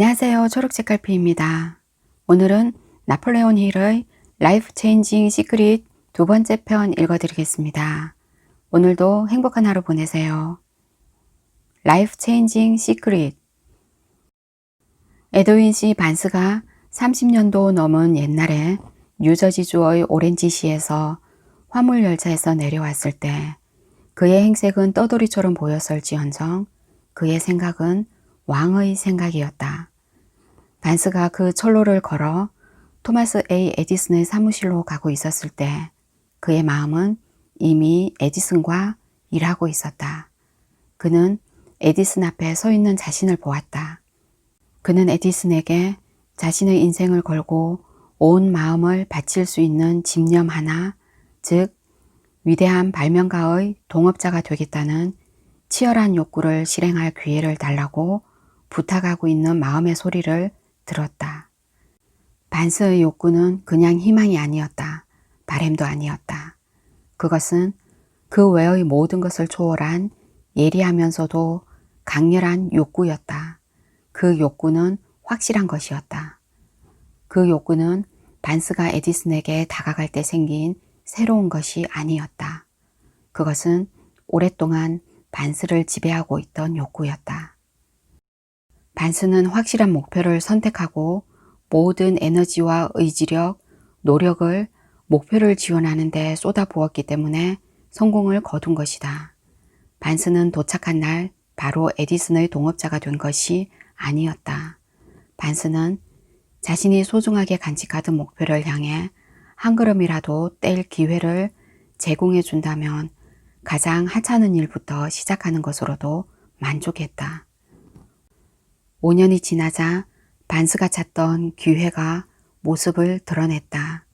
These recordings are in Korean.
안녕하세요. 초록색깔피입니다. 오늘은 나폴레온 힐의 라이프 체인징 시크릿 두 번째 편 읽어드리겠습니다. 오늘도 행복한 하루 보내세요. 라이프 체인징 시크릿. 에드윈 C. 반스가 30년도 넘은 옛날에 뉴저지주의 오렌지시에서 화물열차에서 내려왔을 때 그의 행색은 떠돌이처럼 보였을지언정 그의 생각은 왕의 생각이었다. 반스가 그 철로를 걸어 토마스 A. 에디슨의 사무실로 가고 있었을 때 그의 마음은 이미 에디슨과 일하고 있었다. 그는 에디슨 앞에 서 있는 자신을 보았다. 그는 에디슨에게 자신의 인생을 걸고 온 마음을 바칠 수 있는 집념 하나, 즉 위대한 발명가의 동업자가 되겠다는 치열한 욕구를 실행할 기회를 달라고 부탁하고 있는 마음의 소리를 들었다. 반스의 욕구는 그냥 희망이 아니었다. 바램도 아니었다. 그것은 그 외의 모든 것을 초월한 예리하면서도 강렬한 욕구였다. 그 욕구는 확실한 것이었다. 그 욕구는 반스가 에디슨에게 다가갈 때 생긴 새로운 것이 아니었다. 그것은 오랫동안 반스를 지배하고 있던 욕구였다. 반스는 확실한 목표를 선택하고 모든 에너지와 의지력, 노력을 목표를 지원하는 데 쏟아부었기 때문에 성공을 거둔 것이다. 반스는 도착한 날 바로 에디슨의 동업자가 된 것이 아니었다. 반스는 자신이 소중하게 간직하던 목표를 향해 한 걸음이라도 뗄 기회를 제공해 준다면 가장 하찮은 일부터 시작하는 것으로도 만족했다. 5년이 지나자 반스가 찾던 기회가 모습을 드러냈다.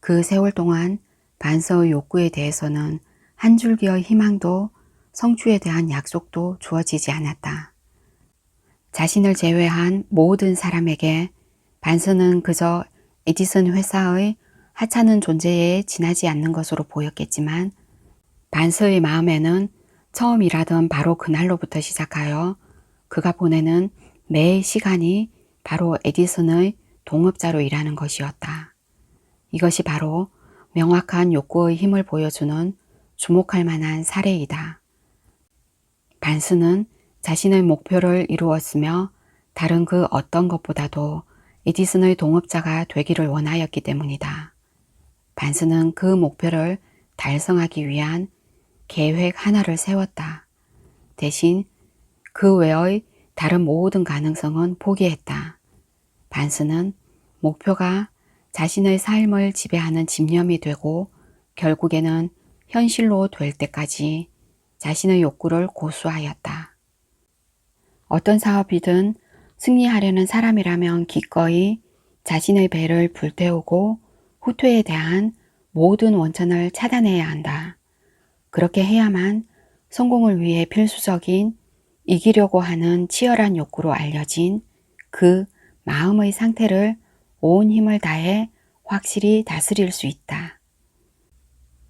그 세월 동안 반스의 욕구에 대해서는 한 줄기의 희망도 성취에 대한 약속도 주어지지 않았다. 자신을 제외한 모든 사람에게 반스는 그저 에디슨 회사의 하찮은 존재에 지나지 않는 것으로 보였겠지만 반스의 마음에는 처음 일하던 바로 그날로부터 시작하여 그가 보내는 매 시간이 바로 에디슨의 동업자로 일하는 것이었다. 이것이 바로 명확한 욕구의 힘을 보여주는 주목할 만한 사례이다. 반스는 자신의 목표를 이루었으며 다른 그 어떤 것보다도 에디슨의 동업자가 되기를 원하였기 때문이다. 반스는 그 목표를 달성하기 위한 계획 하나를 세웠다. 대신 그 외의 다른 모든 가능성은 포기했다. 반스는 목표가 자신의 삶을 지배하는 집념이 되고 결국에는 현실로 될 때까지 자신의 욕구를 고수하였다. 어떤 사업이든 승리하려는 사람이라면 기꺼이 자신의 배를 불태우고 후퇴에 대한 모든 원천을 차단해야 한다. 그렇게 해야만 성공을 위해 필수적인 이기려고 하는 치열한 욕구로 알려진 그 마음의 상태를 온 힘을 다해 확실히 다스릴 수 있다.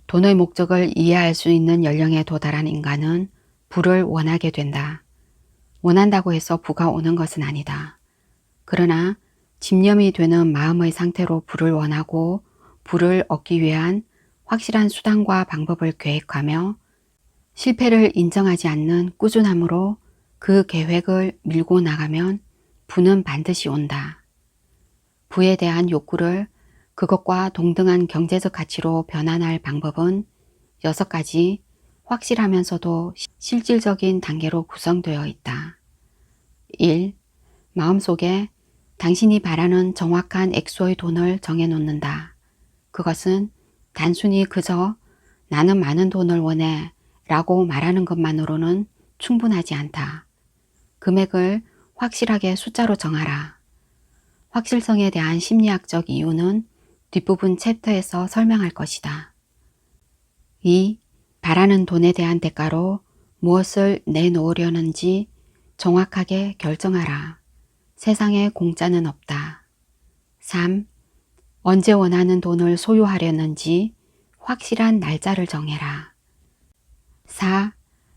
돈의 목적을 이해할 수 있는 연령에 도달한 인간은 부를 원하게 된다. 원한다고 해서 부가 오는 것은 아니다. 그러나 집념이 되는 마음의 상태로 부를 원하고 부를 얻기 위한 확실한 수단과 방법을 계획하며 실패를 인정하지 않는 꾸준함으로 그 계획을 밀고 나가면 부는 반드시 온다. 부에 대한 욕구를 그것과 동등한 경제적 가치로 변환할 방법은 6가지 확실하면서도 실질적인 단계로 구성되어 있다. 1. 마음속에 당신이 바라는 정확한 액수의 돈을 정해놓는다. 그것은 단순히 그저 나는 많은 돈을 원해 라고 말하는 것만으로는 충분하지 않다. 금액을 확실하게 숫자로 정하라. 확실성에 대한 심리학적 이유는 뒷부분 챕터에서 설명할 것이다. 2. 바라는 돈에 대한 대가로 무엇을 내놓으려는지 정확하게 결정하라. 세상에 공짜는 없다. 3. 언제 원하는 돈을 소유하려는지 확실한 날짜를 정해라. 4.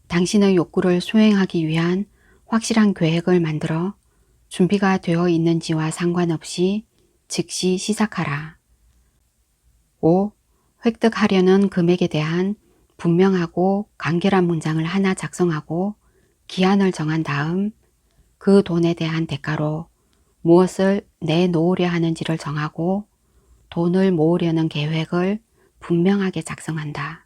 당신의 욕구를 수행하기 위한 확실한 계획을 만들어 준비가 되어 있는지와 상관없이 즉시 시작하라. 5. 획득하려는 금액에 대한 분명하고 간결한 문장을 하나 작성하고 기한을 정한 다음 그 돈에 대한 대가로 무엇을 내놓으려 하는지를 정하고 돈을 모으려는 계획을 분명하게 작성한다.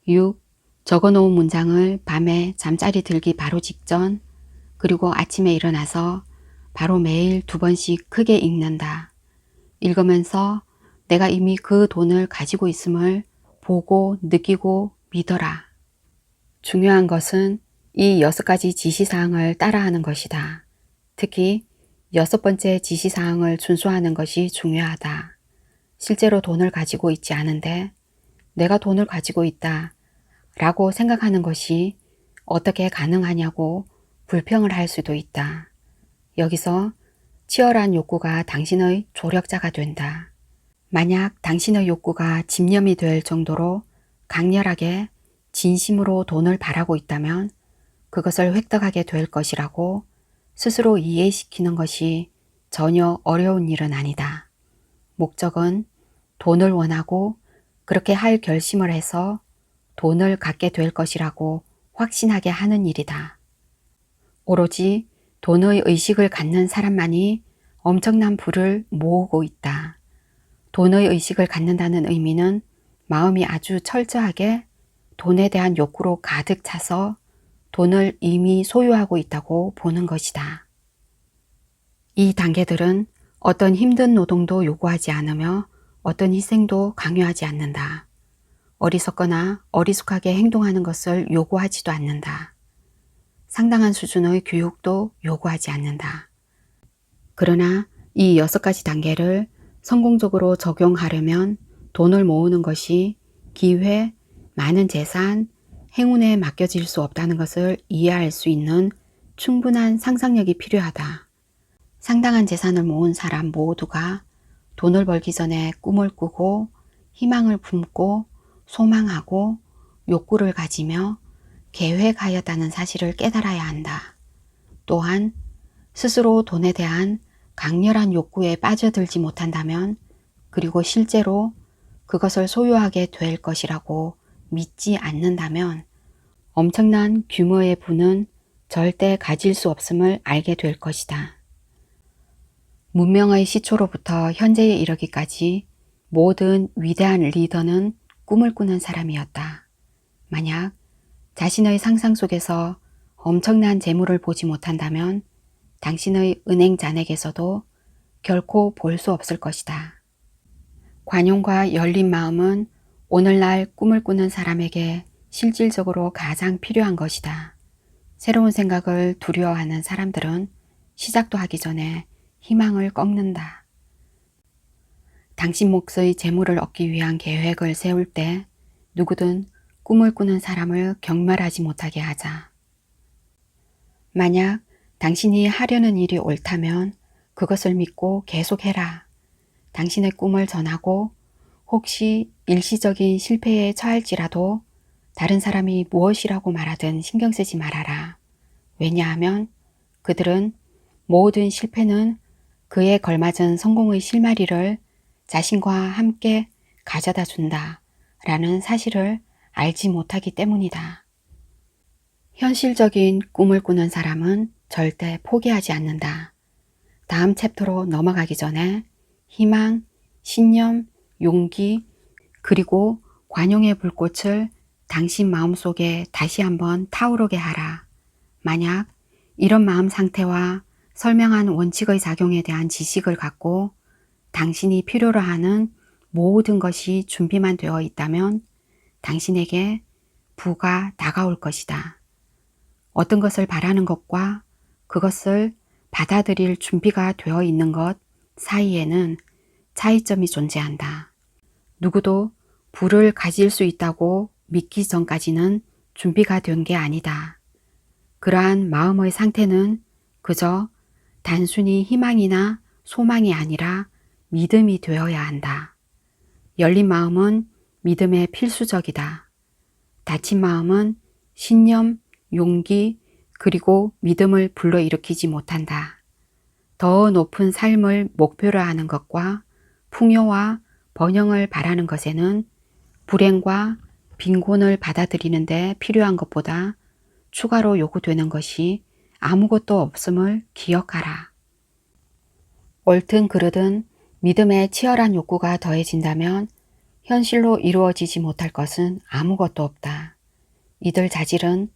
6. 적어놓은 문장을 밤에 잠자리 들기 바로 직전 그리고 아침에 일어나서 바로 매일 2번씩 크게 읽는다. 읽으면서 내가 이미 그 돈을 가지고 있음을 보고 느끼고 믿어라. 중요한 것은 이 6가지 지시사항을 따라하는 것이다. 특히 6번째 지시사항을 준수하는 것이 중요하다. 실제로 돈을 가지고 있지 않은데 내가 돈을 가지고 있다 라고 생각하는 것이 어떻게 가능하냐고 불평을 할 수도 있다. 여기서 치열한 욕구가 당신의 조력자가 된다. 만약 당신의 욕구가 집념이 될 정도로 강렬하게 진심으로 돈을 바라고 있다면 그것을 획득하게 될 것이라고 스스로 이해시키는 것이 전혀 어려운 일은 아니다. 목적은 돈을 원하고 그렇게 할 결심을 해서 돈을 갖게 될 것이라고 확신하게 하는 일이다. 오로지 돈의 의식을 갖는 사람만이 엄청난 부를 모으고 있다. 돈의 의식을 갖는다는 의미는 마음이 아주 철저하게 돈에 대한 욕구로 가득 차서 돈을 이미 소유하고 있다고 보는 것이다. 이 단계들은 어떤 힘든 노동도 요구하지 않으며 어떤 희생도 강요하지 않는다. 어리석거나 어리숙하게 행동하는 것을 요구하지도 않는다. 상당한 수준의 교육도 요구하지 않는다. 그러나 이 6가지 단계를 성공적으로 적용하려면 돈을 모으는 것이 기회, 많은 재산, 행운에 맡겨질 수 없다는 것을 이해할 수 있는 충분한 상상력이 필요하다. 상당한 재산을 모은 사람 모두가 돈을 벌기 전에 꿈을 꾸고 희망을 품고 소망하고 욕구를 가지며 계획하였다는 사실을 깨달아야 한다. 또한 스스로 돈에 대한 강렬한 욕구에 빠져들지 못한다면 그리고 실제로 그것을 소유하게 될 것이라고 믿지 않는다면 엄청난 규모의 부는 절대 가질 수 없음을 알게 될 것이다. 문명의 시초로부터 현재에 이르기까지 모든 위대한 리더는 꿈을 꾸는 사람이었다. 만약 자신의 상상 속에서 엄청난 재물을 보지 못한다면 당신의 은행 잔액에서도 결코 볼 수 없을 것이다. 관용과 열린 마음은 오늘날 꿈을 꾸는 사람에게 실질적으로 가장 필요한 것이다. 새로운 생각을 두려워하는 사람들은 시작도 하기 전에 희망을 꺾는다. 당신 몫의 재물을 얻기 위한 계획을 세울 때 누구든 꿈을 꾸는 사람을 경멸하지 못하게 하자. 만약 당신이 하려는 일이 옳다면 그것을 믿고 계속해라. 당신의 꿈을 전하고 혹시 일시적인 실패에 처할지라도 다른 사람이 무엇이라고 말하든 신경 쓰지 말아라. 왜냐하면 그들은 모든 실패는 그에 걸맞은 성공의 실마리를 자신과 함께 가져다 준다 라는 사실을 알지 못하기 때문이다. 현실적인 꿈을 꾸는 사람은 절대 포기하지 않는다. 다음 챕터로 넘어가기 전에 희망, 신념, 용기, 그리고 관용의 불꽃을 당신 마음속에 다시 한번 타오르게 하라. 만약 이런 마음 상태와 설명한 원칙의 작용에 대한 지식을 갖고 당신이 필요로 하는 모든 것이 준비만 되어 있다면 당신에게 부가 다가올 것이다. 어떤 것을 바라는 것과 그것을 받아들일 준비가 되어 있는 것 사이에는 차이점이 존재한다. 누구도 부를 가질 수 있다고 믿기 전까지는 준비가 된 게 아니다. 그러한 마음의 상태는 그저 단순히 희망이나 소망이 아니라 믿음이 되어야 한다. 열린 마음은 믿음에 필수적이다. 닫힌 마음은 신념, 용기, 그리고 믿음을 불러일으키지 못한다. 더 높은 삶을 목표로 하는 것과 풍요와 번영을 바라는 것에는 불행과 빈곤을 받아들이는데 필요한 것보다 추가로 요구되는 것이 아무것도 없음을 기억하라. 옳든 그르든 믿음에 치열한 욕구가 더해진다면 현실로 이루어지지 못할 것은 아무것도 없다. 이들 자질은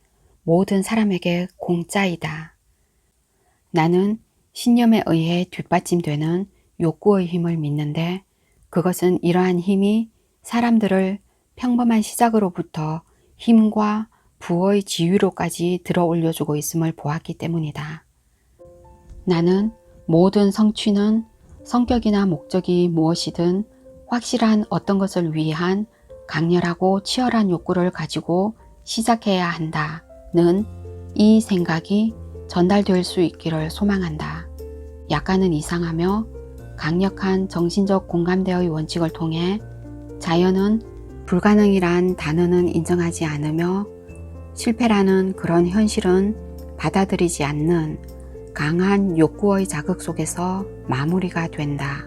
모든 사람에게 공짜이다. 나는 신념에 의해 뒷받침되는 욕구의 힘을 믿는데 그것은 이러한 힘이 사람들을 평범한 시작으로부터 힘과 부의 지위로까지 들어 올려주고 있음을 보았기 때문이다. 나는 모든 성취는 성격이나 목적이 무엇이든 확실한 어떤 것을 위한 강렬하고 치열한 욕구를 가지고 시작해야 한다는 이 생각이 전달될 수 있기를 소망한다. 약간은 이상하며 강력한 정신적 공감대의 원칙을 통해 자연은 불가능이란 단어는 인정하지 않으며 실패라는 그런 현실은 받아들이지 않는 강한 욕구의 자극 속에서 마무리가 된다.